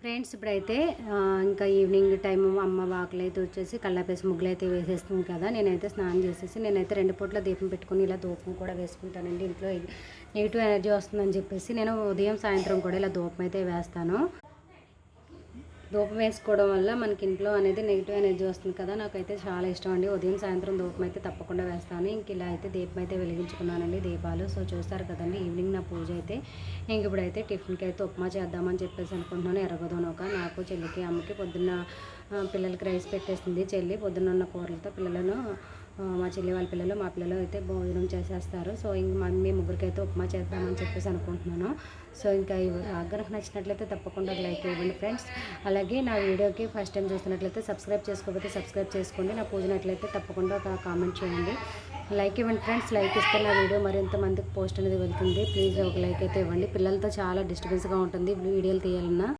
Friends ఇప్పుడైతే ఇంకా evening time అమ్మ వాకులు అయితే వచ్చేసి కల్లాపేసి ముగ్గులు అయితే వేసేస్తుంది కదా. నేనైతే స్నానం చేసేసి నేనైతే 2 పూట్ల దీపం పెట్టుకొని ఇలా ధూపం కూడా వేసుకుంటానండి. ఇంట్లో నెగిటివ్ ఎనర్జీ వస్తుందని చెప్పేసి నేను ఉదయం సాయంత్రం కూడా ఇలా ధూపం అయితే వేస్తాను. ధూపం వేసుకోవడం వల్ల మనకి ఇంట్లో అనేది నెగిటివ్ ఎనర్జీ వస్తుంది కదా. నాకైతే చాలా ఇష్టం అండి. ఉదయం సాయంత్రం ధూపం అయితే తప్పకుండా వేస్తాను. ఇంక ఇలా అయితే దీపం అయితే వెలిగించుకున్నానండి, దీపాలు. సో చూస్తారు కదండి ఈవినింగ్ నా పూజ అయితే. ఇంక ఇప్పుడైతే టిఫిన్కి అయితే ఉప్మా చేద్దామని చెప్పేసి అనుకుంటున్నాను. ఎర్రగొదనొక నాకు చెల్లికి అమ్మకి పొద్దున్న పిల్లలకి రైస్ పెట్టేసింది చెల్లి. పొద్దున్న ఉన్న కూరలతో పిల్లలను మా చెల్లి వాళ్ళ పిల్లలు మా పిల్లలు అయితే భోజనం చేసేస్తారు. సో ఇంక మమ్మీ ముగ్గురికి అయితే ఉప్మా చేద్దామని చెప్పేసి అనుకుంటున్నాను. సో ఇంకా కనుక నచ్చినట్లయితే తప్పకుండా ఒక లైక్ ఇవ్వండి ఫ్రెండ్స్. అలాగే నా వీడియోకి ఫస్ట్ టైం చూస్తున్నట్లయితే సబ్స్క్రైబ్ చేసుకోకపోతే సబ్స్క్రైబ్ చేసుకోండి. నా పూజనట్లయితే తప్పకుండా ఒక కామెంట్ చేయండి, లైక్ ఇవ్వండి ఫ్రెండ్స్. లైక్ ఇస్తే నా వీడియో మరింత మందికి పోస్ట్ అనేది వెళ్తుంది. ప్లీజ్ ఒక లైక్ అయితే ఇవ్వండి. పిల్లలతో చాలా డిస్టర్బెన్స్గా ఉంటుంది వీడియోలు తీయాలన్నా.